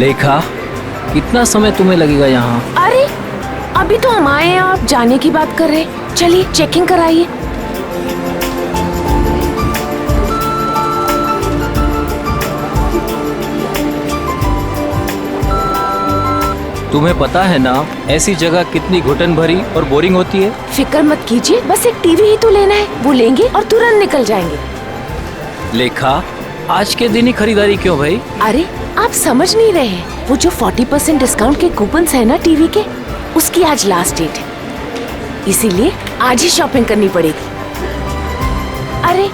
लेखा, कितना समय तुम्हें लगेगा यहाँ? अरे अभी तो हम आए हैं, आप जाने की बात कर रहे हैं। चलिए चेकिंग कराइए। तुम्हें पता है ना ऐसी जगह कितनी घुटन भरी और बोरिंग होती है? फिक्र मत कीजिए, बस एक टीवी ही तो लेना है, वो लेंगे और तुरंत निकल जाएंगे। लेखा, आज के दिन ही खरीदारी क्यों भाई? अरे आप समझ नहीं रहे हैं, वो जो 40% डिस्काउंट के कूपन्स है ना टीवी के, उसकी आज लास्ट डेट है, इसीलिए आज ही शॉपिंग करनी पड़ेगी। अरे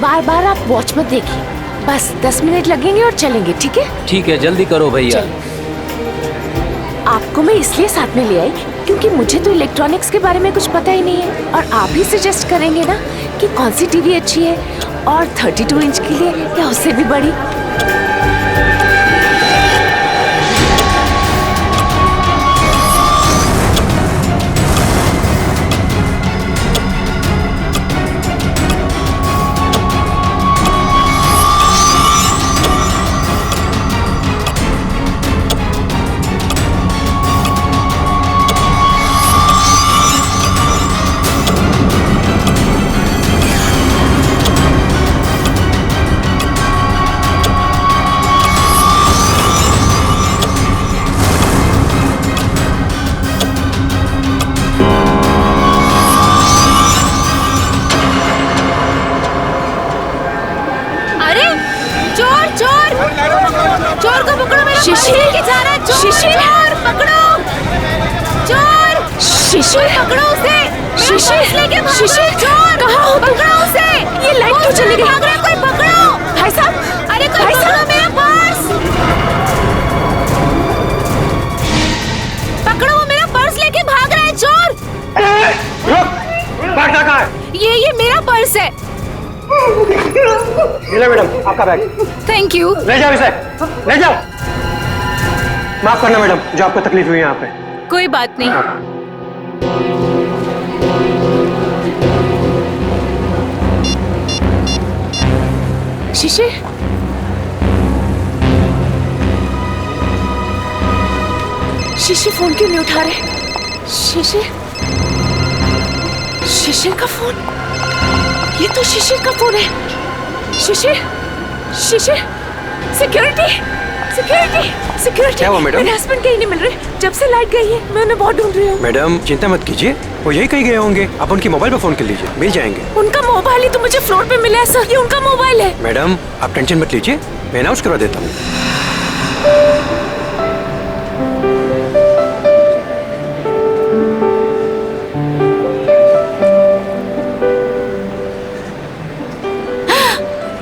बार बार आप वॉच मत देखिए, बस 10 मिनट लगेंगे और चलेंगे, ठीक है? ठीक है, जल्दी करो भैया। आपको मैं इसलिए साथ में ले आई क्योंकि मुझे तो इलेक्ट्रॉनिक्स के बारे में कुछ पता ही नहीं है, और आप ही सजेस्ट करेंगे ना कि कौन सी टीवी अच्छी है, और 32 इंच के लिए या उससे भी बड़ी। चोर को पकड़ो, मेरा शिशिर लेके जा रहा है चोर। शिशिर पकड़ो, चोर शिशिर पकड़ो उसे। शिशिर लेके शिशिर चोर कहाँ हो? पकड़ो उसे। ये लाइट क्यों चली गई? भाग रहा है कोई, पकड़ो। भाई साहब, अरे कोई पकड़ो मेरा पर्स। पकड़ो, वो मेरा पर्स लेके भाग रहा है चोर। रुक, भागना कहाँ है? ये मेरा पर्स है। ले मैडम आपका बैग। Thank you. ले जाओ इसे, ले जाओ। माफ करना मैडम, जो आपको तकलीफ हुई यहाँ पे। कोई बात नहीं। शिशिर, शिशिर फोन क्यों नहीं उठा रहे? शिशिर, शिशिर का फोन, ये तो शिशिर का फोन है। शिशिर, शिशिर, सिक्योरिटी, सिक्योरिटी, सिक्योरिटी। क्या हुआ मैडम? मेरे हस्बैंड कहीं नहीं मिल रहे, जब से लाइट गई है मैं उन्हें बहुत ढूंढ रही हूँ। मैडम चिंता मत कीजिए, वो यही कहीं गए होंगे, आप उनके मोबाइल पे फोन कर लीजिए, मिल जाएंगे। उनका मोबाइल ही तो मुझे फ्लोर पे मिला है सर, ये उनका मोबाइल है। मैडम आप टेंशन मत लीजिए, मैं अनाउंस करवा देता हूँ।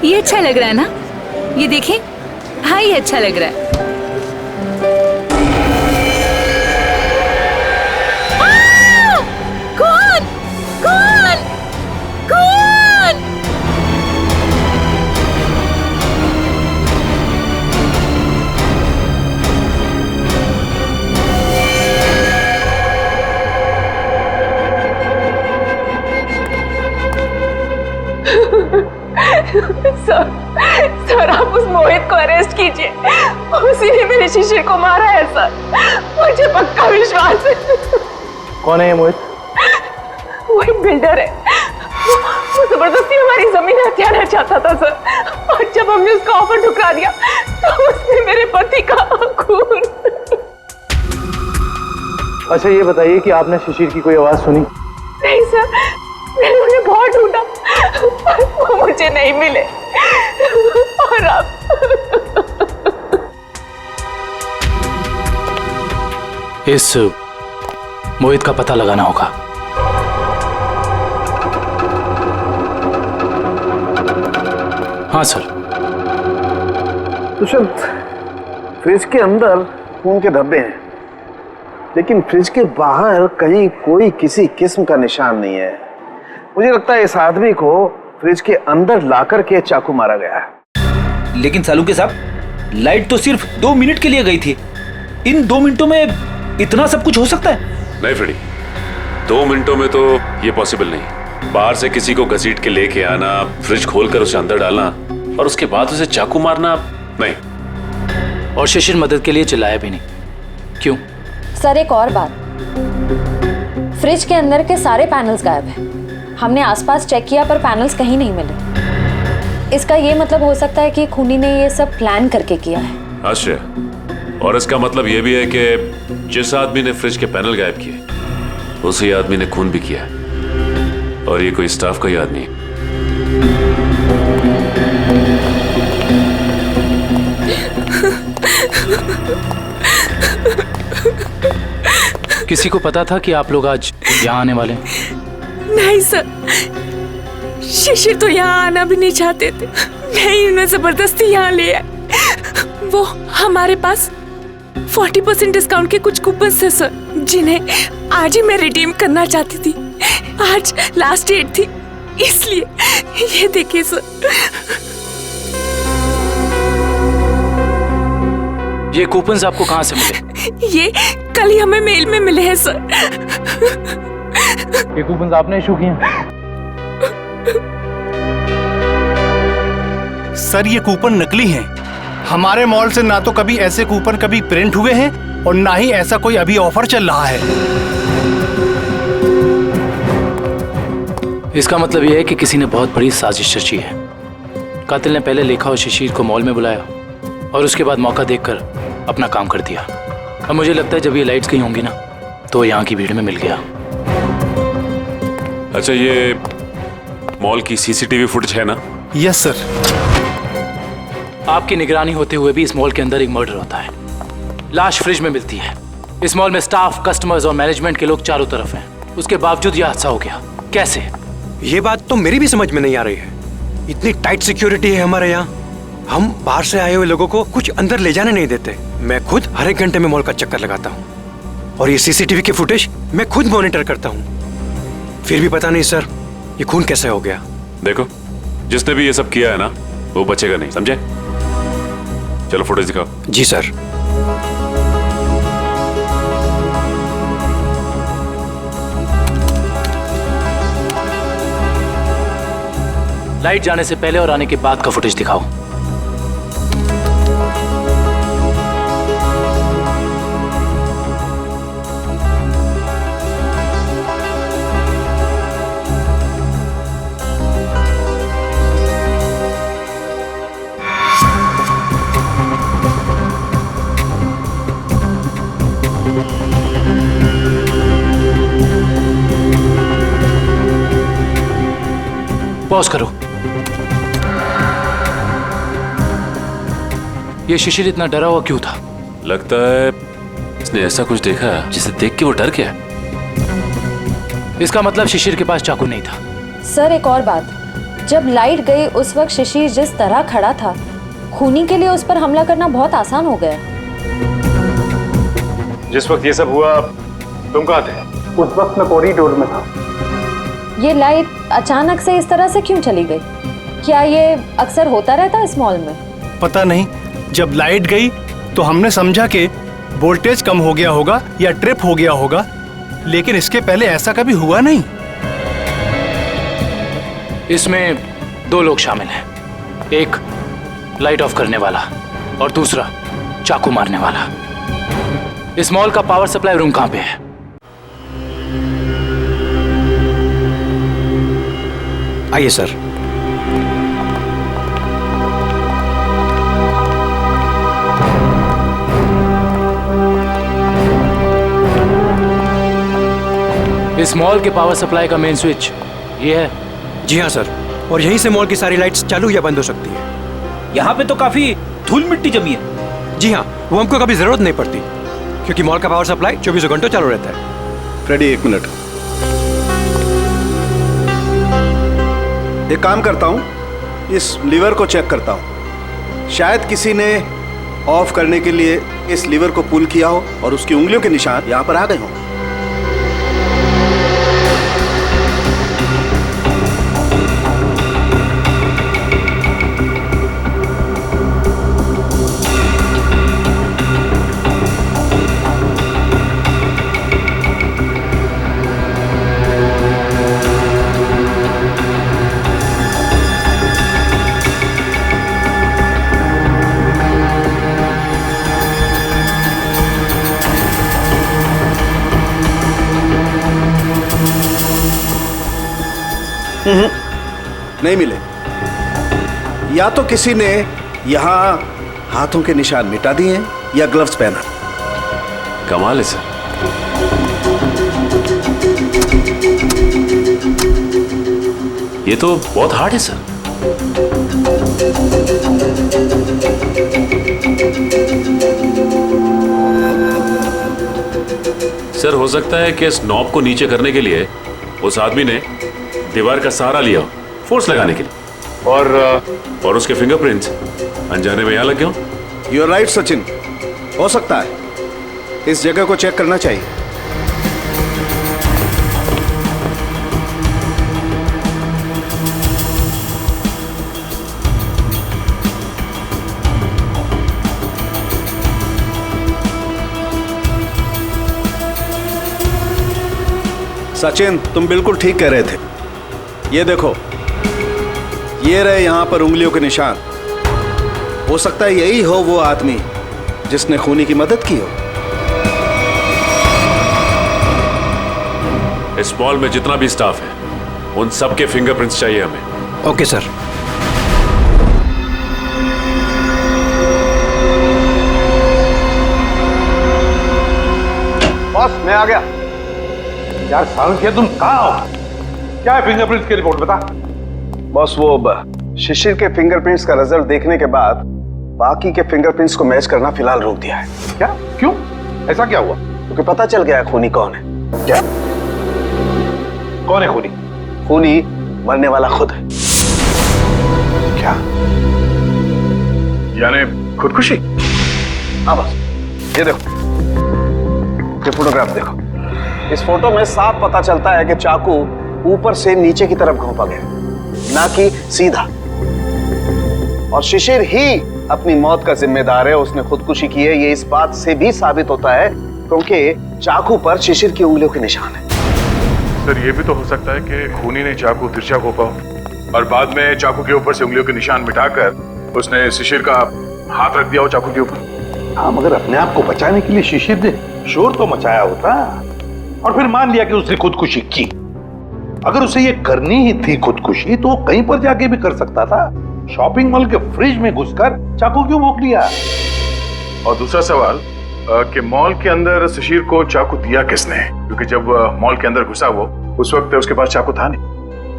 ये अच्छा लग रहा है ना, ये देखें। हाँ ये अच्छा लग रहा है। कौन? कौन? कौन? सर आप उस मोहित को अरेस्ट कीजिए, उसी ने मेरे शिशिर को मारा है सर, मुझे पक्का विश्वास है। कौन है ये मोहित? वो एक बिल्डर है, वो जबरदस्ती हमारी जमीन हथियाना चाहता था सर, और जब हमने उसका ऑफर ठुकरा दिया तो उसने मेरे पति का खून। अच्छा ये बताइए कि आपने शिशिर की कोई आवाज सुनी? नहीं सर, मैंने उन्हें बहुत ढूंढा, वो मुझे नहीं मिले, और अब इस मोहित का पता लगाना होगा। हाँ सर। दुष्यंत, फ्रिज के अंदर खून के धब्बे हैं, लेकिन फ्रिज के बाहर कहीं कोई किसी किस्म का निशान नहीं है। मुझे लगता है इस आदमी को फ्रिज के अंदर लाकर के चाकू मारा गया है। लेकिन सालू के साहब, लाइट तो सिर्फ 2 मिनट के लिए गई थी, इन 2 मिनटों में इतना सब कुछ हो सकता है? नहीं फ्रेडी, 2 मिनटों में तो ये पॉसिबल नहीं। बाहर से किसी को घसीट के लेके आना, फ्रिज खोलकर उसे अंदर डालना और उसके बाद उसे चाकू मारना, नहीं। और शिशिर मदद के लिए चिल्लाया भी नहीं। क्यों? सर एक और बात, फ्रिज के अंदर के सारे पैनल्स गायब हैं। हमने आसपास चेक किया पर पैनल्स कहीं नहीं मिले। इसका ये मतलब हो सकता है कि खूनी ने ये सब प्लान करके किया है। आश्चर्य। और इसका मतलब ये भी है कि जिस आदमी ने फ्रिज के पैनल गायब किए उसी आदमी ने खून भी किया, और ये कोई स्टाफ का ही आदमी है। किसी को पता था कि आप लोग आज यहाँ आने वाले हैं? नहीं सर, शिशिर तो यहाँ आना भी नहीं चाहते थे। नहीं, उन्हें जबरदस्ती यहाँ ले आए। वो हमारे पास 40% डिस्काउंट के कुछ कूपन थे सर, जिन्हें आज ही मैं रिडीम करना चाहती थी। आज लास्ट डेट थी, इसलिए ये देखिए सर। ये कूपन्स आपको कहाँ से मिले? ये कल ही हमें मेल में मिले हैं सर। ये कूपन्स आपने इशू किए हैं? सर ये कूपन नकली हैं। हमारे मॉल से ना तो कभी ऐसे कूपन कभी प्रिंट हुए हैं और ना ही ऐसा कोई अभी ऑफर चल रहा है। इसका मतलब यह है कि किसी ने बहुत बड़ी साजिश रची है। कातिल ने पहले लेखा और शिशिर को मॉल में बुलाया और उसके बाद मौका देखकर अपना काम कर दिया। अब मुझे लगता है जब ये लाइट्स कहीं होंगी ना तो यहाँ की भीड़ में मिल गया। अच्छा, ये मॉल की सीसीटीवी फुटेज है ना? Yes sir. आपकी निगरानी होते हुए भी इस मॉल के अंदर एक मर्डर होता है। लाश फ्रिज में मिलती है। इस मॉल में स्टाफ, कस्टमर्स और मैनेजमेंट के लोग चारों तरफ हैं। उसके बावजूद यह हादसा हो गया। कैसे? ये बात तो मेरी भी समझ में नहीं आ रही है। इतनी टाइट सिक्योरिटी है हमारे यहाँ, हम बाहर से आए हुए लोगों को कुछ अंदर ले जाने नहीं देते। मैं खुद हर एक घंटे में मॉल का चक्कर लगाता हूँ और ये सीसीटीवी की फुटेज मैं खुद मॉनिटर करता हूँ। फिर भी पता नहीं सर, ये खून कैसे हो गया। देखो, जिसने भी ये सब किया है ना वो बचेगा नहीं, समझे? चलो फुटेज दिखाओ। जी सर। लाइट जाने से पहले और आने के बाद का फुटेज दिखाओ। पॉज करो। ये शिशिर इतना डरा हुआ क्यों था? लगता है इसने ऐसा कुछ देखा जिसे देख के वो डर गया। इसका मतलब शिशिर के पास चाकू नहीं था। सर एक और बात, जब लाइट गई उस वक्त शिशिर जिस तरह खड़ा था, खूनी के लिए उस पर हमला करना बहुत आसान हो गया। जिस वक्त ये सब हुआ तुम कहाँ थे? उस वक्त मैं कॉरिडोर में था। ये लाइट अचानक से इस तरह से क्यों चली गई? क्या ये अक्सर होता रहता है इस मॉल में? पता नहीं, जब लाइट गई तो हमने समझा कि वोल्टेज कम हो गया होगा या ट्रिप हो गया होगा, लेकिन इसके पहले ऐसा कभी हुआ नहीं। इसमें दो लोग शामिल हैं, एक लाइट ऑफ करने वाला और दूसरा चाकू मारने वाला। इस मॉल का पावर सप्लाई रूम कहाँ पे है? आइए सर। इस मॉल के पावर सप्लाई का मेन स्विच ये है? जी हाँ सर, और यहीं से मॉल की सारी लाइट्स चालू या बंद हो सकती है। यहाँ पे तो काफी धूल मिट्टी जमी है। जी हाँ, वो हमको कभी जरूरत नहीं पड़ती क्योंकि मॉल का पावर सप्लाई 24 घंटों चालू रहता है। फ्रेडी एक मिनट, एक काम करता हूँ, इस लीवर को चेक करता हूँ। शायद किसी ने ऑफ करने के लिए इस लीवर को पुल किया हो और उसकी उंगलियों के निशान यहाँ पर आ गए हों। नहीं मिले। या तो किसी ने यहाँ हाथों के निशान मिटा दिए हैं या ग्लव्स पहना। कमाल है सर। ये तो बहुत हार्ड है सर। सर हो सकता है कि इस नॉब को नीचे करने के लिए उस आदमी ने दीवार का सहारा लिया, फोर्स लगाने के लिए, और उसके फिंगरप्रिंट्स अनजाने में यहां लग गए हो। यू आर राइट सचिन, हो सकता है। इस जगह को चेक करना चाहिए। सचिन, तुम बिल्कुल ठीक कह रहे थे। ये देखो, ये रहे यहां पर उंगलियों के निशान। हो सकता है यही हो वो आदमी जिसने खूनी की मदद की हो। इस मॉल में जितना भी स्टाफ है उन सबके फिंगरप्रिंट्स चाहिए हमें। Okay sir. बॉस, मैं आ गया। यार साल के तुम कहाँ हो? क्या है फिंगरप्रिंट्स की रिपोर्ट, बता। बॉस, वो शिशिर के फिंगरप्रिंट्स का रिजल्ट देखने के बाद बाकी के फिंगरप्रिंट्स को मैच करना फिलहाल रोक दिया है। क्या? क्यों? ऐसा क्या हुआ? क्योंकि पता चल गया है खूनी कौन है। क्या? कौन है खूनी? खूनी मरने वाला खुद है। क्या? यानी खुदकुशी? हाँ बस, ये देखो, ये फोटोग्राफ देखो। इस फोटो में साफ पता चलता है कि चाकू ऊपर से नीचे की तरफ घोंपा गया, ना कि सीधा। और शिशिर ही अपनी मौत का जिम्मेदार है, उसने खुदकुशी की है। ये इस बात से भी साबित होता है क्योंकि चाकू पर शिशिर की उंगलियों के निशान है। सर, ये भी तो हो सकता है कि खूनी ने चाकू तिरछा घोंपा हो और बाद में चाकू के ऊपर से उंगलियों के निशान मिटाकर उसने शिशिर का हाथ रख दिया हो चाकू के ऊपर। हाँ, मगर अपने आप को बचाने के लिए शिशिर ने शोर तो मचाया होता और फिर मान लिया कि उसने खुदकुशी की। अगर उसे ये करनी ही थी खुदकुशी तो कहीं पर जाके भी कर सकता था। शॉपिंग मॉल के फ्रिज में घुसकर चाकू क्यों भोंक लिया? और दूसरा सवाल कि मॉल के अंदर शिशिर को चाकू दिया किसने? क्योंकि जब मॉल के अंदर घुसा वो, उस वक्त उसके पास चाकू था नहीं।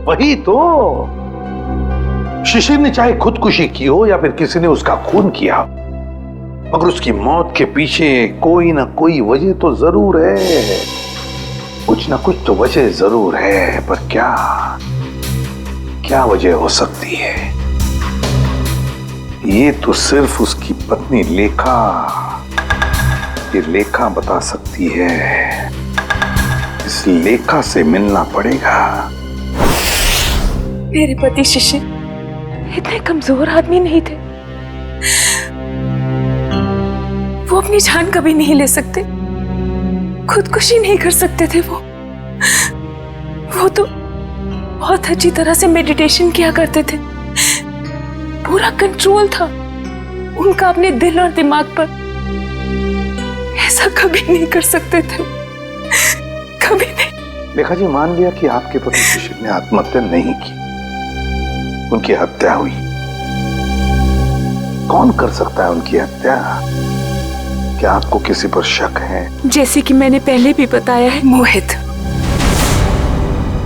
वही तो, शिशिर ने चाहे खुदकुशी की हो या फिर किसी ने उसका खून किया, मगर उसकी मौत के पीछे कोई ना कोई वजह तो जरूर है। कुछ ना कुछ तो वजह जरूर है, पर क्या वजह हो सकती है? ये तो सिर्फ उसकी पत्नी लेखा बता सकती है। इस लेखा से मिलना पड़ेगा। मेरे पति शिशिर इतने कमजोर आदमी नहीं थे। वो अपनी जान कभी नहीं ले सकते, खुदकुशी नहीं कर सकते थे। वो तो बहुत अच्छी तरह से मेडिटेशन किया करते थे। पूरा कंट्रोल था उनका अपने दिल और दिमाग पर। ऐसा कभी नहीं कर सकते थे, कभी नहीं। लेखा जी, मान लिया कि आपके पति शिशिर ने आत्महत्या नहीं की, उनकी हत्या हुई। कौन कर सकता है उनकी हत्या? क्या आपको किसी पर शक है? जैसे कि मैंने पहले भी बताया है, मोहित।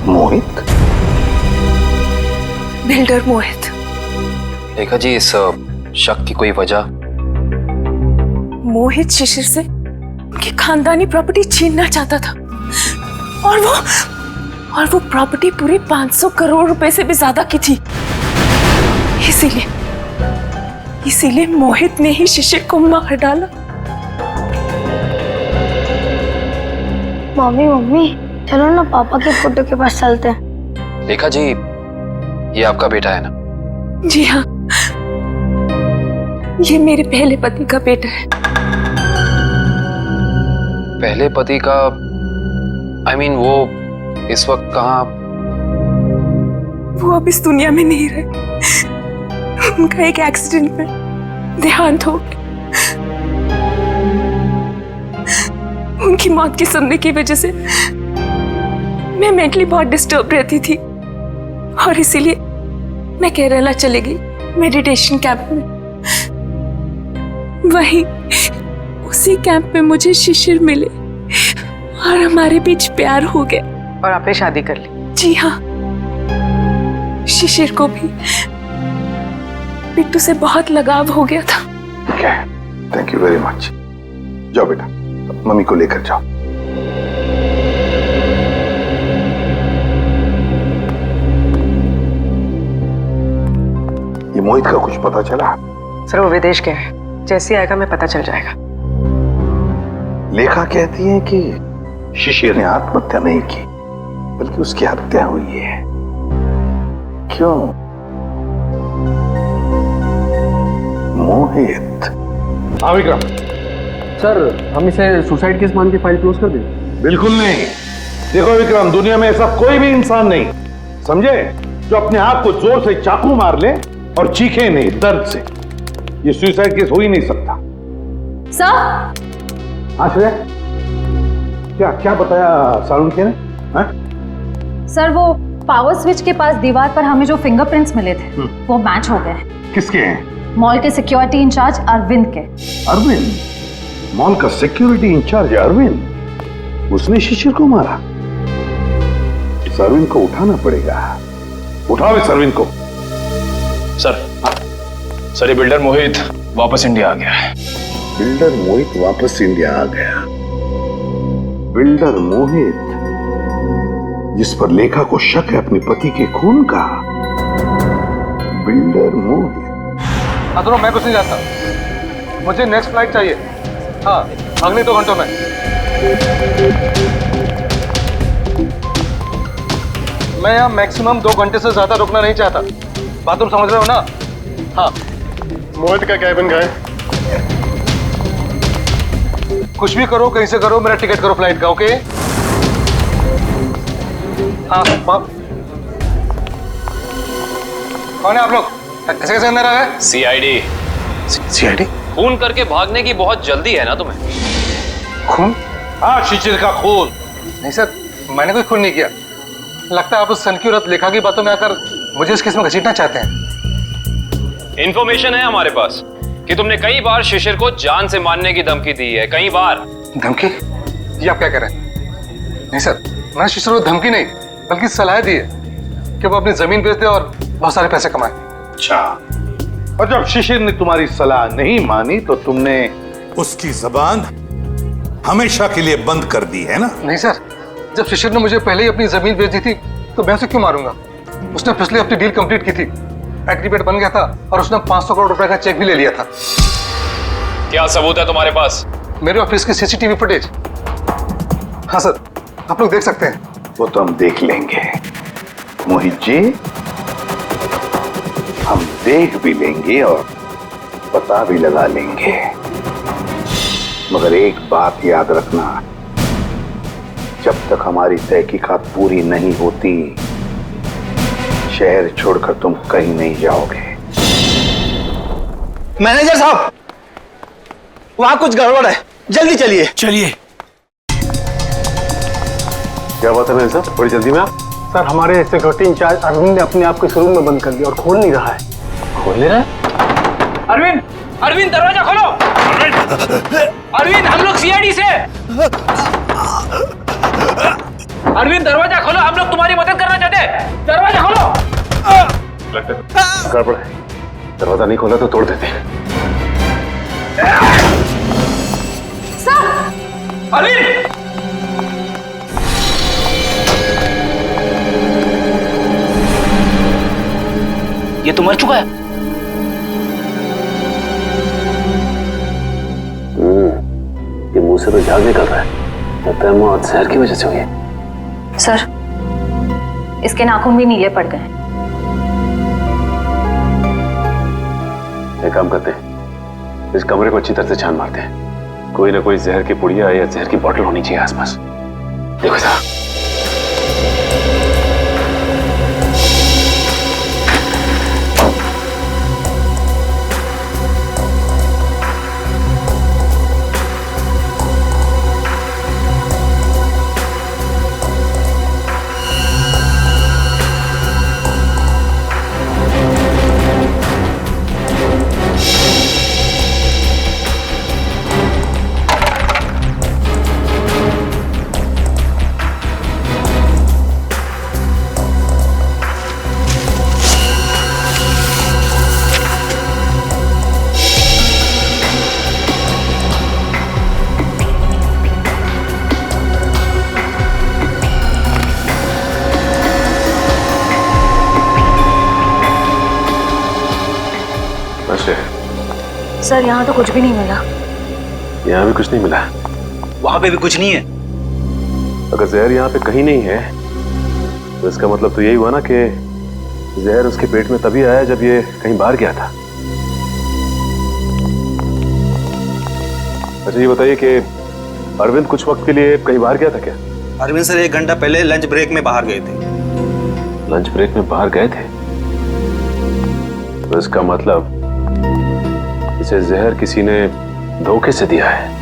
मोहित? बिल्डर मोहित। लेखा जी, इस शक की कोई वजह? मोहित शिशिर से उनकी खानदानी प्रॉपर्टी छीनना चाहता था और वो प्रॉपर्टी पूरे 500 करोड़ रुपए से भी ज्यादा की थी। इसीलिए मोहित ने ही शिशिर को मार डाला। मम्मी चलो ना पापा के फोटो के पास चलते हैं। लेखा जी, ये आपका बेटा है ना? जी हाँ, ये मेरे पहले पति का बेटा है। पहले पति का? I mean, वो इस वक्त कहाँ? वो अब इस दुनिया में नहीं रहे। उनका एक एक्सीडेंट में देहांत हो गया। उनकी मौत के सुनने की वजह से मैं मेंटली बहुत डिस्टर्ब रहती थी और इसीलिए मैं केरला चली गई मेडिटेशन कैंप में। वहीं उसी कैंप में मुझे शिशिर मिले और हमारे बीच प्यार हो गया। और आपने शादी कर ली? जी हाँ, शिशिर को भी बिट्टू से बहुत लगाव हो गया था। ठीक है, थैंक यू वेरी मच। जाओ बेटा, मम्मी को लेकर जाओ। ये मोहित का कुछ पता चला? सर वो विदेश गया है, जैसे आएगा मैं पता चल जाएगा। लेखा कहती है कि शिशिर ने आत्महत्या नहीं की बल्कि उसकी हत्या हुई है। क्यों? मोहित। हाँ विक्रम। सर हम इसे सुसाइड केस मान के फाइल क्लोज कर दें? बिल्कुल नहीं। देखो विक्रम, दुनिया में ऐसा कोई भी इंसान नहीं, समझे, जो अपने आप को जोर से चाकू मार ले और चीखे नहीं दर्द से। ये सुसाइड केस हो ही नहीं सकता। सर। आश्रय, क्या क्या बताया सालुंखे ने? सर वो पावर स्विच के पास दीवार पर हमें जो फिंगरप्रिंट्स मिले थे वो मैच हो गए। किसके हैं? मॉल के सिक्योरिटी इंचार्ज अरविंद के। अरविंद? मॉल का सिक्योरिटी इंचार्ज अरविंद? उसने शिशिर को मारा? इस अरविंद को उठाना पड़ेगा। उठाओ इस अरविंद को। सर ये बिल्डर मोहित वापस इंडिया आ गया है। बिल्डर मोहित वापस इंडिया आ गया? बिल्डर मोहित जिस पर लेखा को शक है अपने पति के खून का? बिल्डर मोहित। दोनों मैं कुछ नहीं जानता, मुझे नेक्स्ट फ्लाइट चाहिए। हाँ, अगले 2 घंटों में। मैं यहाँ मैक्सिमम 2 घंटे से ज्यादा रुकना नहीं चाहता। बात तुम समझ रहे हो ना? हाँ। मोहित का कैबिन का है। कुछ भी करो, कहीं से करो, मेरा टिकट करो फ्लाइट का। ओके? हाँ। कौन है आप लोग? ऐसे कैसे अंदर आ गए? सीआईडी। सीआईडी? खून करके भागने की बहुत जल्दी है ना तुम्हें? खून? हाँ, शिशिर का खून। नहीं सर, मैंने कोई खून नहीं किया। लगता है आप उस सनकी औरत लेखा की बातों में आकर मुझे इस केस में घसीटना चाहते हैं। इंफॉर्मेशन है हमारे पास कि तुमने कई बार शिशिर को जान से मारने की धमकी दी है। कई बार। धमकी? ये आप क्या कह रहे हैं? नहीं सर, मैंने शिशिर को धमकी नहीं बल्कि सलाह दी है कि वो अपनी जमीन बेच दे और बहुत सारे पैसे कमाए। अच्छा, और जब शिशिर ने तुम्हारी सलाह नहीं मानी तो तुमने उसकी जबान हमेशा के लिए बंद कर दी है ना? नहीं सर, जब शिशिर ने मुझे पहले ही अपनी जमीन बेच दी थी तो मैं उसे क्यों मारूंगा? उसने पिछले हफ्ते डील कंप्लीट की थी, एग्रीमेंट बन गया था और उसने 500 करोड़ रुपए का चेक भी ले लिया था। क्या सबूत है तुम्हारे पास? मेरे ऑफिस की सीसीटीवी फुटेज। हाँ सर, आप लोग देख सकते हैं। वो तो हम देख लेंगे मोहित जी, हम देख भी लेंगे और पता भी लगा लेंगे। मगर एक बात याद रखना, जब तक हमारी तहकीकात पूरी नहीं होती शहर छोड़कर तुम कहीं नहीं जाओगे। मैनेजर साहब, वहां कुछ गड़बड़ है, जल्दी चलिए। चलिए। क्या बात है मैनेजर साहब, बड़ी जल्दी में आप? सर हमारे सिक्योरिटी इंचार्ज अरविंद ने अपने आप को इस रूम में बंद कर दिया और खोल नहीं रहा है। खोल नहीं रहा है? अरविंद, अरविंद दरवाजा खोलो। अरविंद, हम लोग सीआईडी से। अरविंद दरवाजा खोलो, हम लोग तुम्हारी मदद करना चाहते हैं। दरवाजा खोलो। लगता है गड़बड़ है, दरवाजा नहीं खोला तो तोड़ देते हैं। अरविंद! ये तो मर चुका है। ये मुंह से तो झाग निकल रहा है। लगता है मौत जहर की वजह से हुई है। सर, इसके नाखून भी नीले पड़ गए। एक काम करते हैं, इस कमरे को अच्छी तरह से छान मारते हैं। कोई ना कोई जहर की पुड़िया या जहर की बोतल होनी चाहिए आसपास। देखो साहब। सर यहाँ तो कुछ भी नहीं मिला। यहाँ भी कुछ नहीं मिला? वहां पे भी कुछ नहीं है। अगर जहर यहाँ पे कहीं नहीं है तो इसका मतलब तो यही हुआ ना कि जहर उसके पेट में तभी आया जब ये कहीं बाहर गया था। अच्छा ये बताइए कि अरविंद कुछ वक्त के लिए कहीं बाहर गया था क्या? अरविंद सर 1 घंटा पहले लंच ब्रेक में बाहर गए थे। लंच ब्रेक में बाहर गए थे? तो इसका मतलब इसे जहर किसी ने धोखे से दिया है।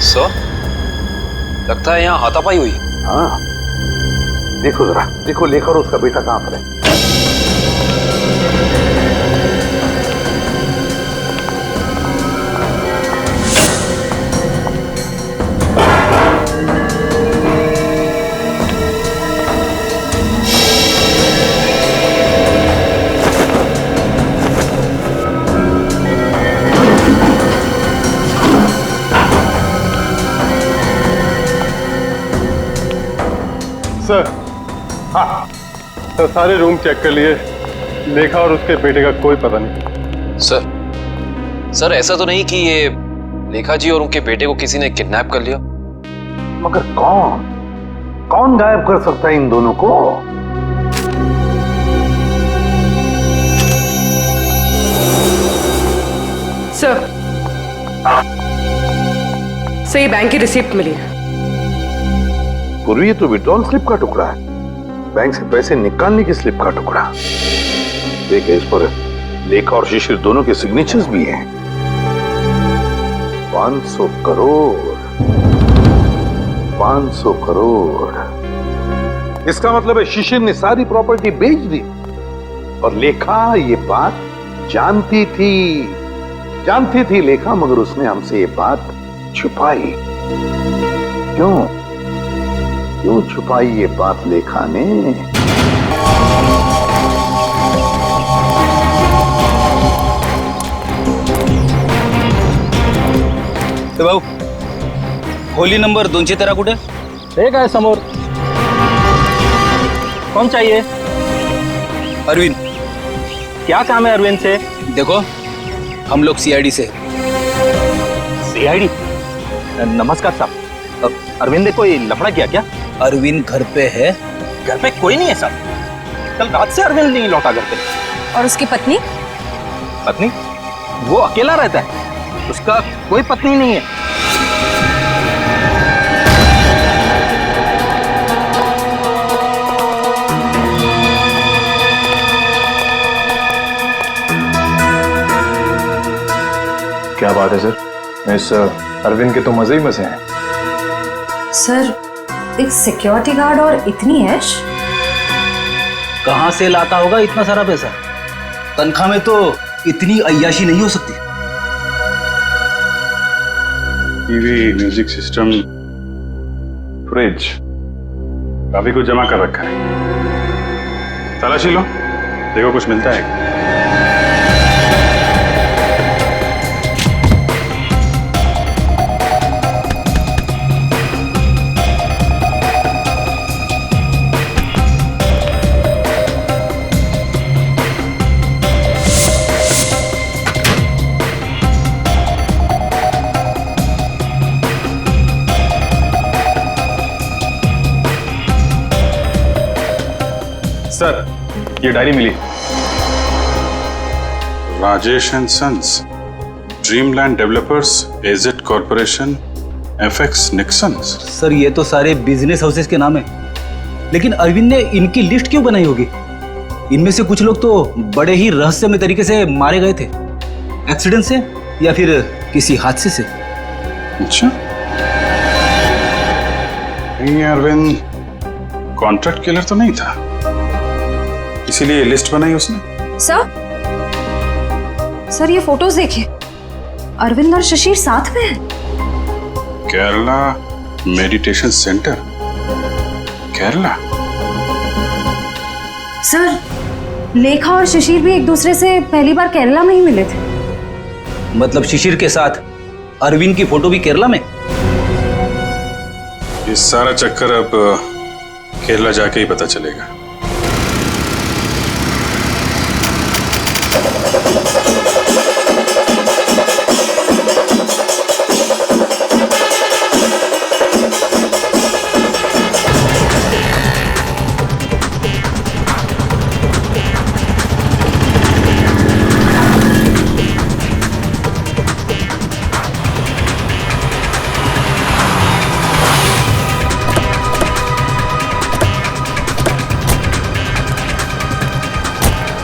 सर, लगता है यहाँ हाथापाई हुई। हाँ, देखो जरा, देखो लेखा और उसका बेटा कहाँ पर है। सर, हाँ सर, सारे रूम चेक कर लिए। लेखा और उसके बेटे का कोई पता नहीं। सर ऐसा तो नहीं कि ये लेखा जी और उनके बेटे को किसी ने किडनैप कर लिया? मगर कौन गायब कर सकता है इन दोनों को? सर, ये बैंक की रिसिप्ट मिली है। पूर्वी ये तो विड्रॉल स्लिप का टुकड़ा है, बैंक से पैसे निकालने की स्लिप का टुकड़ा। देखिए इस पर लेखा और शिशिर दोनों के सिग्नेचर्स भी हैं। 500 करोड़ 500 करोड़। इसका मतलब है शिशिर ने सारी प्रॉपर्टी बेच दी और लेखा ये बात जानती थी लेखा, मगर उसने हमसे ये बात छुपाई। क्यों छुपाई ये बात लेखा ने? तो भाऊ, खोली नंबर 213 कुठे? ठीक आहे समोर. कौन चाहिए? अरविंद. क्या काम है अरविंद से? देखो, हम लोग सीआईडी से। सीआईडी? नमस्कार साहब, अरविंद ने कोई लफड़ा किया क्या? अरविंद घर पे है। घर पे कोई नहीं है साहब, कल रात से अरविंद नहीं लौटा घर पे। और उसकी पत्नी? पत्नी? वो अकेला रहता है, उसका कोई पत्नी नहीं है। क्या बात है सर, इस अरविंद के तो मजे ही मजे हैं। सर, एक सिक्योरिटी गार्ड और इतनी ऐश? कहां से लाता होगा इतना सारा पैसा? तनख्वाह में तो इतनी अय्याशी नहीं हो सकती। टीवी, म्यूजिक सिस्टम, फ्रिज, काफी कुछ जमा कर रखा है। तलाशी लो, देखो कुछ मिलता है। सर, ये डायरी मिली। Rajesh and sons, Dreamland developers, AZ corporation, FX Nixons. Sir ये तो सारे बिजनेस हाउसेस के नाम है, लेकिन अरविंद ने इनकी लिस्ट क्यों बनाई होगी? इनमें से कुछ लोग तो बड़े ही रहस्यमय तरीके से मारे गए थे, एक्सीडेंट से या फिर किसी हादसे से। अच्छा, ये अरविंद कॉन्ट्रैक्ट किलर तो नहीं था, इसीलिए लिस्ट बनाई उसने। सर ये फोटोज देखिए, अरविंद और शशिर साथ में हैं। Kerala meditation centre, Kerala. Sir, लेखा और शिशिर भी एक दूसरे से पहली बार केरला में ही मिले थे। मतलब शिशिर के साथ अरविंद की फोटो भी केरला में? ये सारा चक्कर अब केरला जाके ही पता चलेगा।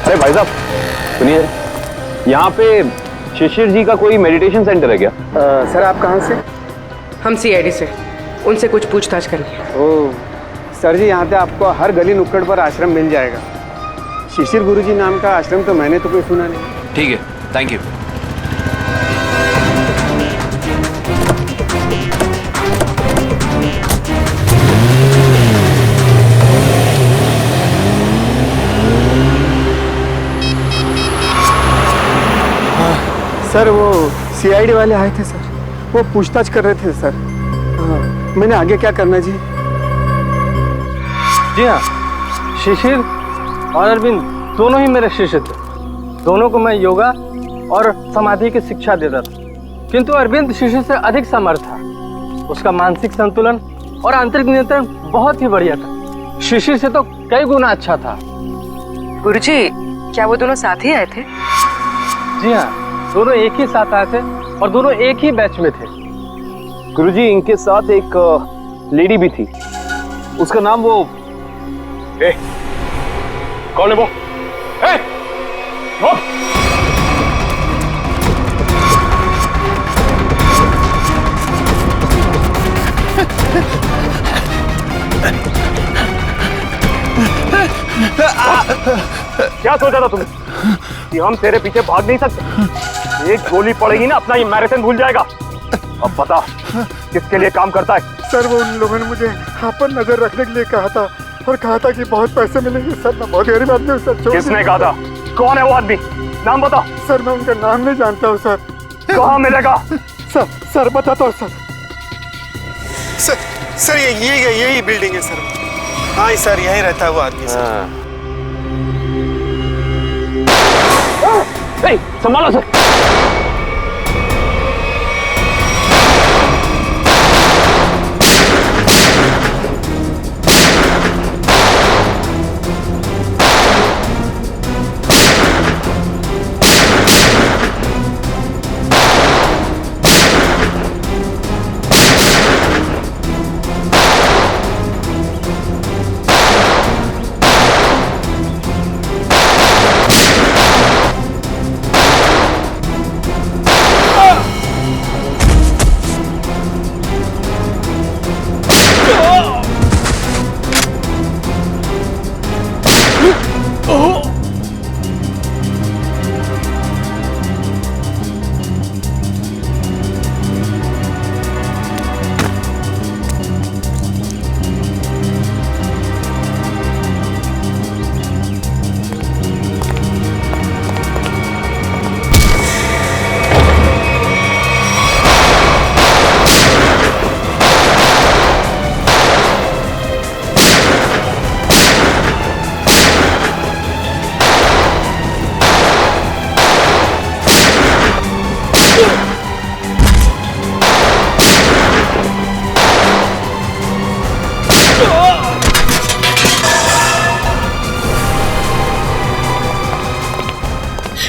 अरे भाई साहब सुनिए, यहाँ पे शिशिर जी का कोई मेडिटेशन सेंटर है क्या? सर आप कहाँ से? हम सीआईडी से, उनसे कुछ पूछताछ करनी है। ओह सर जी, यहाँ पे आपको हर गली नुक्कड़ पर आश्रम मिल जाएगा। शिशिर गुरुजी नाम का आश्रम तो मैंने तो कोई सुना नहीं। ठीक है, थैंक यू। सर वो सीआईडी वाले आए थे सर, वो पूछताछ कर रहे थे सर। हाँ, मैंने आगे क्या करना जी? जी हाँ, शिशिर और अरविंद दोनों ही मेरे शिष्य थे। दोनों को मैं योगा और समाधि की शिक्षा देता था, किंतु अरविंद शिशिर से अधिक समर्थ था। उसका मानसिक संतुलन और आंतरिक नियंत्रण बहुत ही बढ़िया था। शिशिर से तो कई गुना अच्छा था। गुरुजी, क्या वो दोनों साथ ही आए थे? जी हाँ, दोनों एक ही साथ आए थे और दोनों एक ही बैच में थे। गुरुजी, इनके साथ एक लेडी भी थी, उसका नाम वो कौन है वो? क्या सोचा था तुमने कि हम तेरे पीछे भाग नहीं सकते? एक गोली पड़ेगी ना, अपना ये मैराथन भूल जाएगा। अब बता किसके लिए काम करता है? सर वो उन लोगों ने मुझे यहाँ पर नजर रखने के लिए कहा था और कहा था कि बहुत पैसे मिलेंगे। सर मैं बहुत गरीब आदमी हूँ सर। किसने कहा था? कौन है वो आदमी? नाम बता। सर मैं उनका नाम नहीं जानता हूँ सर। कहाँ मिलेगा? सर बताता हूँ सर। सर यही बिल्डिंग है सर। हाँ सर, यही रहता है वो आदमी सर। संभालो सर।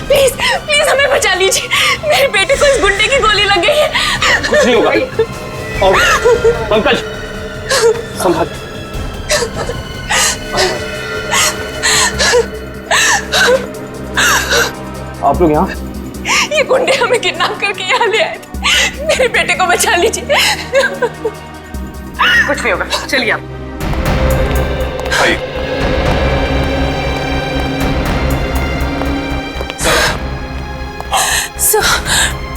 प्लीज हमें बचा लीजिए, मेरे बेटे को इस गुंडे की गोली लग गई है। कुछ नहीं होगा। और पंकज संभाल। आप लोग यहाँ? ये गुंडे हमें किडनैप करके यहाँ ले आए थे, मेरे बेटे को बचा लीजिए। कुछ नहीं होगा, चलिए आप।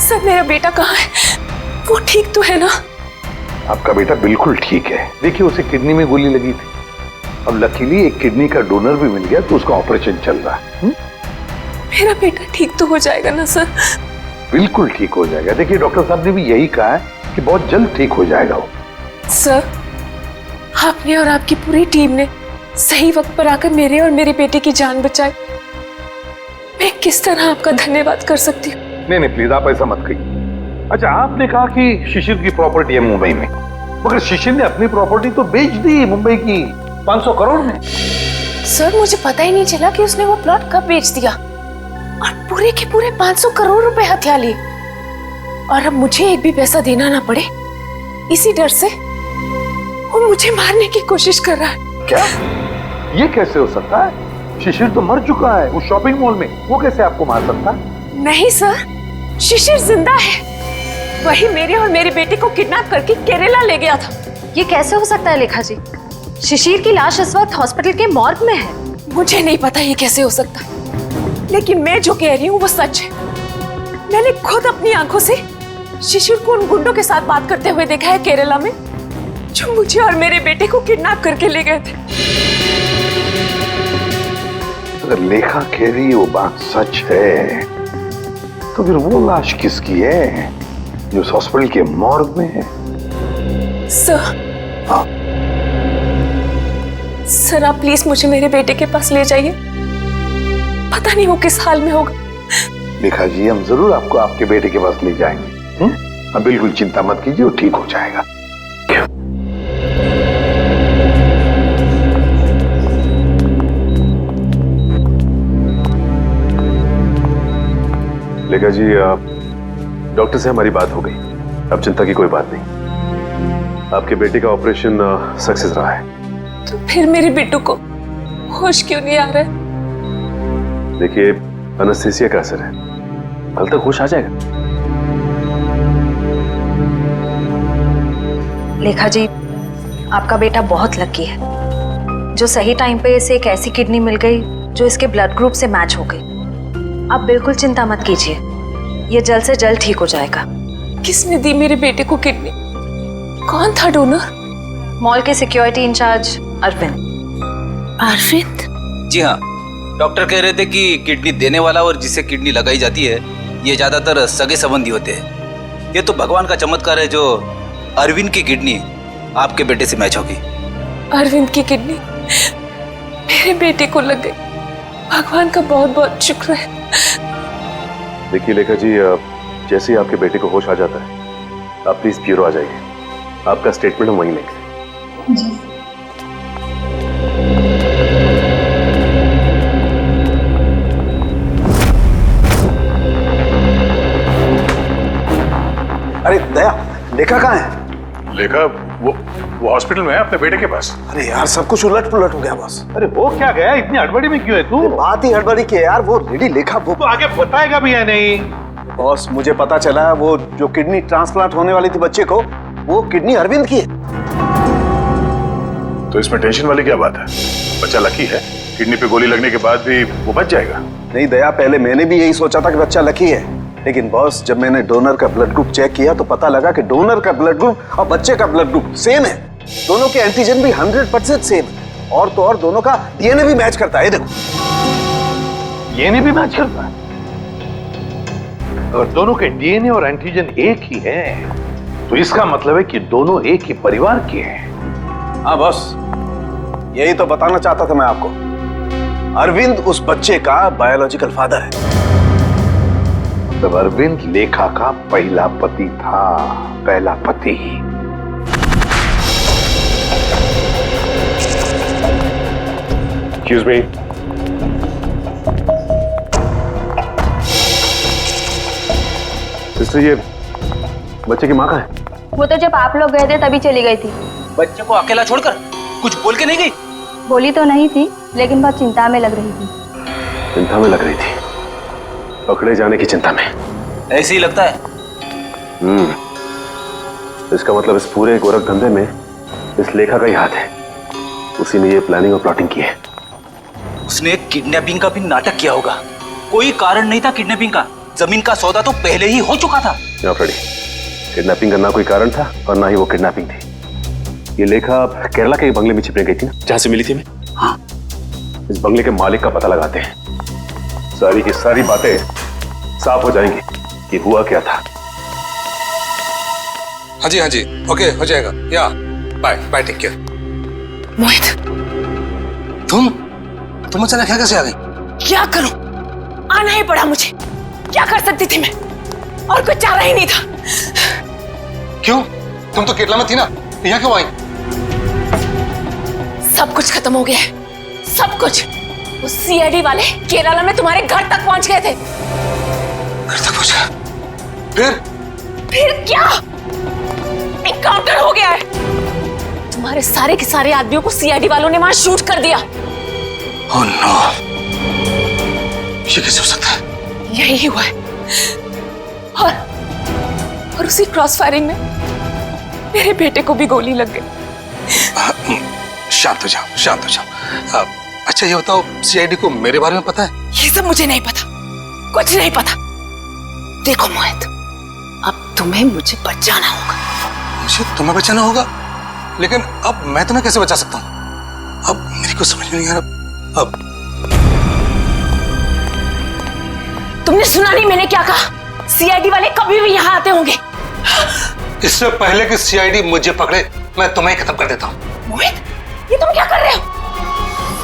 सर मेरा बेटा कहाँ है? वो ठीक तो है ना? आपका बेटा बिल्कुल ठीक है। देखिए उसे किडनी में गोली लगी थी, अब लकीली एक किडनी का डोनर भी मिल गया तो उसका ऑपरेशन चल रहा है। मेरा बेटा ठीक तो हो जाएगा ना सर? बिल्कुल ठीक हो जाएगा। देखिए डॉक्टर साहब ने भी यही कहा है कि बहुत जल्द ठीक हो जाएगा वो। सर आपने और आपकी पूरी टीम ने सही वक्त पर आकर मेरे और मेरे बेटे की जान बचाई। मैं किस तरह आपका धन्यवाद कर सकती हूँ? नहीं प्लीज आप ऐसा मत कहिए। अच्छा, आपने कहा कि शिशिर की प्रॉपर्टी है मुंबई में, मगर शिशिर ने अपनी प्रॉपर्टी तो बेच दी मुंबई की 500 करोड़ में। सर, मुझे पता ही नहीं चला कि उसने वो प्लॉट कब बेच दिया और पूरे के पूरे 500 करोड़ रुपए हथिया लिए। और अब मुझे एक भी पैसा देना ना पड़े, इसी डर से वो मुझे मारने की कोशिश कर रहा है। क्या? ये कैसे हो सकता है? शिशिर तो मर चुका है उस शॉपिंग मॉल में, वो कैसे आपको मार सकता है? नहीं सर, शिशिर जिंदा है। वही मेरे और मेरे बेटे को किडनैप करके केरला ले गया था। ये कैसे हो सकता है लेखा जी? शिशिर की लाश इस वक्त हॉस्पिटल के मॉर्ग में है। मुझे नहीं पता ये कैसे हो सकता है, लेकिन मैं जो कह रही हूँ वो सच है। मैंने खुद अपनी आंखों से शिशिर को उन गुंडों के साथ बात करते हुए देखा है केरला में, जो मुझे और मेरे बेटे को किडनैप करके ले गए थे। अगर लेखा कह रही वो बात सच है, तो फिर वो लाश किसकी है जो उस हॉस्पिटल के मॉर्ग में है? सर, सर आप प्लीज मुझे मेरे बेटे के पास ले जाइए। पता नहीं वो किस हाल में होगा। लेखा जी, हम जरूर आपको आपके बेटे के पास ले जाएंगे। अब बिल्कुल चिंता मत कीजिए, वो ठीक हो जाएगा। लेखा जी, डॉक्टर से हमारी बात हो गई, अब चिंता की कोई बात नहीं। आपके बेटे का ऑपरेशन सक्सेस रहा है। तो फिर मेरे बेटू को होश क्यों नहीं आ रहा है? देखिए, एनेस्थीसिया का असर है, कल तक होश आ जाएगा। लेखा जी, आपका बेटा बहुत लकी है जो सही टाइम पे इसे एक ऐसी किडनी मिल गई जो इसके ब्लड ग्रुप से मैच हो गई। आप बिल्कुल चिंता मत कीजिए, ये जल्द से जल्द ठीक हो जाएगा। किसने दी मेरे बेटे को किडनी? कौन था डोनर? मॉल के सिक्योरिटी इंचार्ज अरविंद। अरविंद? जी हाँ, डॉक्टर कह रहे थे कि किडनी देने वाला और जिसे किडनी लगाई जाती है ये ज्यादातर सगे संबंधी होते हैं। ये तो भगवान का चमत्कार है जो अरविंद की किडनी आपके बेटे से मैच होगी। अरविंद की किडनी मेरे बेटे को लग गई। भगवान का बहुत बहुत शुक्र है। देखिए लेखा जी, जैसे ही आपके बेटे को होश आ जाता है, आप प्लीज ब्यूरो आ जाइए। आपका स्टेटमेंट हम वहीं लेंगे। जी। अरे दया, लेखा कहाँ है? लेखा वो हॉस्पिटल में है अपने बेटे के पास। अरे यार, सब कुछ उलट पुलट हो गया बॉस। अरे वो क्या गया, इतनी हड़बड़ी में क्यों है तू? बात ही हड़बड़ी की है यार। वो लेडी लेखा वो तो आगे बताएगा भी या नहीं? बॉस, मुझे पता चला वो जो किडनी ट्रांसप्लांट होने वाली थी बच्चे को, वो किडनी अरविंद की है। तो इसमें टेंशन वाली क्या बात है? बच्चा लकी है, किडनी पे गोली लगने के बाद भी वो बच जाएगा। नहीं दया, पहले मैंने भी यही सोचा था कि बच्चा लकी है, लेकिन बॉस जब मैंने डोनर का ब्लड ग्रुप चेक किया तो पता लगा कि डोनर का ब्लड ग्रुप और बच्चे का ब्लड ग्रुप सेम है। दोनों के एंटीजन भी 100% सेम है, और तो और दोनों का डीएनए भी मैच करता है। देखो, डीएनए भी मैच करता है। अगर दोनों के डीएनए और एंटीजन एक ही है तो इसका मतलब है कि दोनों एक ही परिवार के हैं। हाँ बॉस, यही तो बताना चाहता था मैं आपको। अरविंद उस बच्चे का बायोलॉजिकल फादर है। तब अरविंद लेखा का पहला पति था, पहला पति। एक्सक्यूज मी, सिस्टर, ये बच्चे की माँ कहाँ है? वो तो जब आप लोग गए थे तभी चली गई थी। बच्चे को अकेला छोड़कर कुछ बोल के नहीं गई? बोली तो नहीं थी, लेकिन बहुत चिंता में लग रही थी। चिंता में लग रही थी? पकड़े जाने की चिंता में? ऐसे ही लगता है। इसका मतलब इस पूरे गोरख धंधे में इस लेखा का ही हाथ है। उसी ने ये प्लानिंग और प्लॉटिंग की है। उसने किडनैपिंग का भी नाटक किया होगा। कोई कारण नहीं था किडनैपिंग का। जमीन का सौदा तो पहले ही हो चुका था। फ्रेडी, किडनैपिंग का ना कोई कारण था और ना ही वो किडनैपिंग थी। ये लेखा केरला के बंगले में छिपने गई थी ना, जहां से मिली थी हमें। हाँ, इस बंगले के मालिक का पता लगाते हैं। सारी की सारी बातें साफ हो जाएंगी कि हुआ क्या था। हाँ जी, ओके, हो जाएगा। या बाय बाय, टेक केयर। मोहित, तुम अचानक यहाँ कैसे आ गई? क्या करूं? आना ही पड़ा मुझे। क्या कर सकती थी मैं? और कुछ चारा ही नहीं था। क्यों? तुम तो केरला में थी ना, यहाँ क्यों आई? सब कुछ खत्म हो गया है, सब कुछ। उस सीआईडी वाले केरला में तुम्हारे घर तक पहुंच गए थे। घर तक पहुंच गया? फिर क्या? एनकाउंटर हो गया है। तुम्हारे सारे के सारे आदमियों को सीआईडी वालों ने वहां शूट कर दिया। ओह नो, ये कैसे हो सकता है? यही हुआ है। और उसी क्रॉस फायरिंग में मेरे बेटे को भी गोली लग गई। शांत हो जाओ, शांत हो जाओ। अच्छा ये बताओ, सीआईडी को मेरे बारे में पता है? ये सब मुझे नहीं पता, कुछ नहीं पता। देखो मोहित, अब तुम्हें मुझे बचाना होगा। मुझे तुम्हें बचाना होगा? लेकिन अब मैं तुम्हें कैसे बचा सकता हूँ? अब मेरी कुछ समझ में नहीं आ रहा। अब तुमने सुना नहीं मैंने क्या कहा? सीआईडी वाले कभी भी यहाँ आते होंगे। इससे पहले कि सीआईडी मुझे पकड़े, मैं तुम्हें खत्म कर देता हूँ। मोहित, ये तुम क्या कर रहे हो?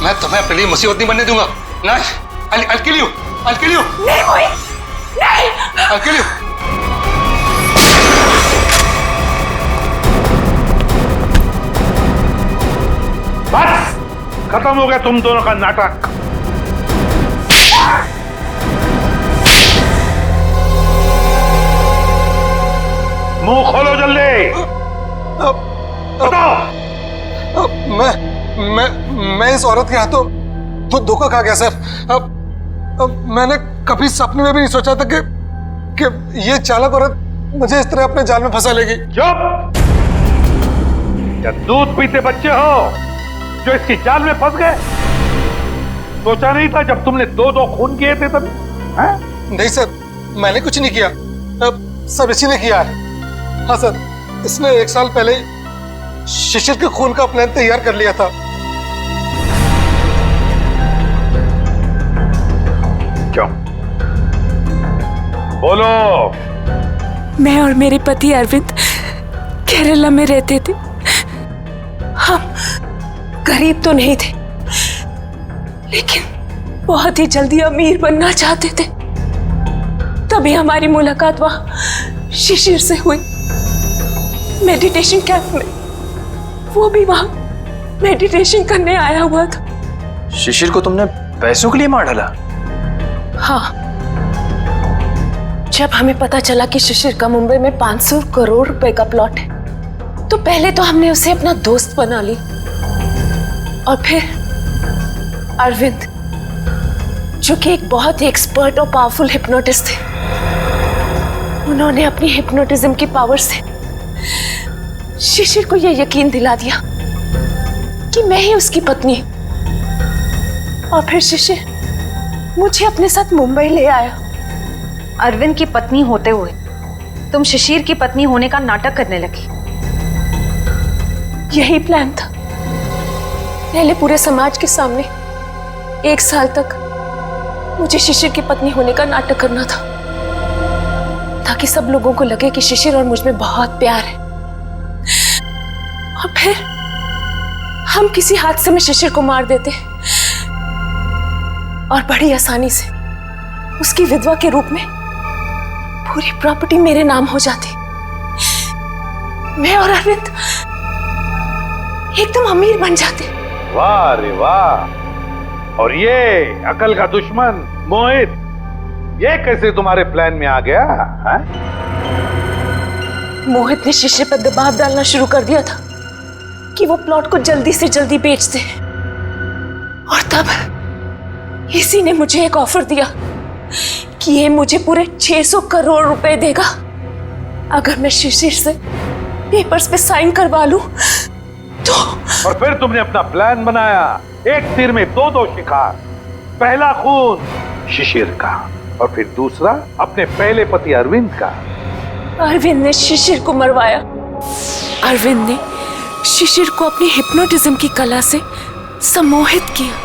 मैं तुम्हें अपने लिए मुसीबत नहीं बनने दूंगा। नहीं, I'll kill you, I'll kill you। नहीं मोहित, नहीं। I'll kill you। बस खत्म हो गया तुम दोनों का नाटक। मुंह खोलो जल्दी। बताओ। मैं इस औरत के हाथों तो धोखा खा गया सर। अब मैंने कभी सपने में भी नहीं सोचा था कि ये चालाक औरत मुझे इस तरह अपने जाल में फंसा लेगी। चुप! क्या दूध पीते बच्चे हो जो इसकी जाल में फंस गए? सोचा नहीं था जब तुमने दो खून किए थे तभी? नहीं सर, मैंने कुछ नहीं किया। सब इसी ने किया है। हाँ सर, इसने 1 साल पहले शिशिर के खून का प्लान तैयार कर लिया था। क्यों? बोलो। मैं और मेरे पति अरविंद केरला में रहते थे। हम गरीब तो नहीं थे, लेकिन बहुत ही जल्दी अमीर बनना चाहते थे। तभी हमारी मुलाकात वहां शिशिर से हुई, मेडिटेशन कैंप में। वो भी वहां मेडिटेशन करने आया हुआ था। शिशिर को तुमने पैसों के लिए मार डाला? हाँ, जब हमें पता चला कि शिशिर का मुंबई में 500 करोड़ रुपए का प्लॉट है, तो पहले तो हमने उसे अपना दोस्त बना ली, और फिर अरविंद, जो कि एक बहुत ही एक्सपर्ट और पावरफुल हिप्नोटिस्ट थे, उन्होंने अपनी हिप्नोटिज्म की पावर से शिशिर को यह यकीन दिला दिया कि मैं ही उसकी पत्नी हूं। और फिर शिशिर मुझे अपने साथ मुंबई ले आया। अरविंद की पत्नी होते हुए तुम शिशिर की पत्नी होने का नाटक करने लगी। यही प्लान था। पहले पूरे समाज के सामने 1 साल तक मुझे शिशिर की पत्नी होने का नाटक करना था, ताकि सब लोगों को लगे कि शिशिर और मुझ में बहुत प्यार है। और फिर हम किसी हादसे में शिशिर को मार देते और बड़ी आसानी से उसकी विधवा के रूप में पूरी प्रॉपर्टी मेरे नाम हो जाती। मैं और अरविंद एकदम अमीर बन जाते। वाह रे वाह! और ये अकल का दुश्मन मोहित, ये कैसे तुम्हारे प्लान में आ गया? है? मोहित ने शिशिर पर दबाव डालना शुरू कर दिया था कि वो प्लॉट को जल्दी से जल्दी बेच दे। और तब इसी ने मुझे एक ऑफर दिया कि ये मुझे पूरे 600 करोड़ रुपए देगा अगर मैं शिशिर से पेपर्स पे साइन करवा लूं तो। और फिर तुमने अपना प्लान बनाया, एक तीर में दो शिकार। पहला खून शिशिर का, और फिर दूसरा अपने पहले पति अरविंद का। अरविंद ने शिशिर को मरवाया। अरविंद ने शिशिर को अपनी हिप्नोटिज्म की कला से सम्मोहित किया।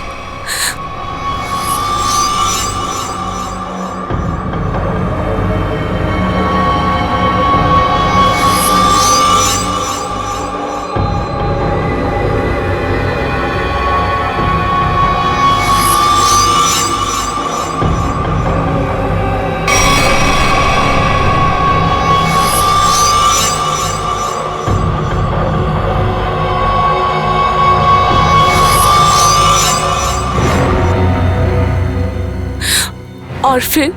और फिर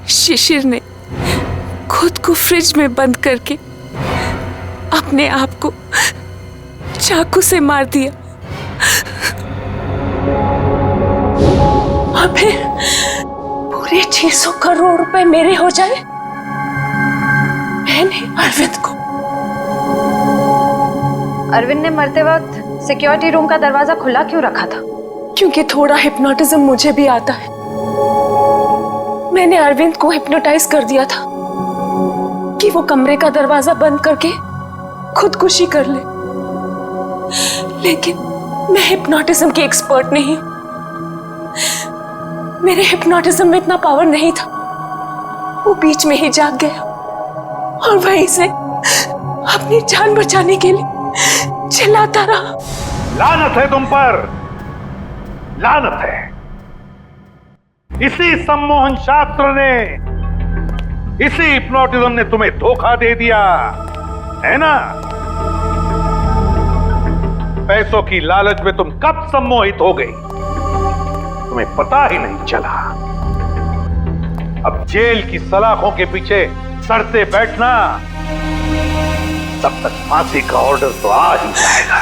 शिशिर ने खुद को फ्रिज में बंद करके अपने आप को चाकू से मार दिया। और फिर पूरे 600 करोड़ रुपए मेरे हो जाए। मैंने अरविंद को। अरविंद ने मरते वक्त सिक्योरिटी रूम का दरवाजा खुला क्यों रखा था? क्योंकि थोड़ा हिप्नोटिज्म मुझे भी आता है। मैंने अरविंद को हिप्नोटाइज कर दिया था कि वो कमरे का दरवाजा बंद करके खुदकुशी कर ले। लेकिन मैं हिप्नोटिज्म की एक्सपर्ट नहीं हूं। मेरे हिप्नोटिज्म में इतना पावर नहीं था। वो बीच में ही जाग गया और वहीं से अपनी जान बचाने के लिए चिल्लाता रहा। लानत है तुम पर, लानत है। इसी सम्मोहन शास्त्र ने, इसी हिप्नोटिज्म ने तुम्हें धोखा दे दिया है ना? पैसों की लालच में तुम कब सम्मोहित हो गई, तुम्हें पता ही नहीं चला। अब जेल की सलाखों के पीछे सड़ते बैठना, तब तक फांसी का ऑर्डर तो आ ही जाएगा।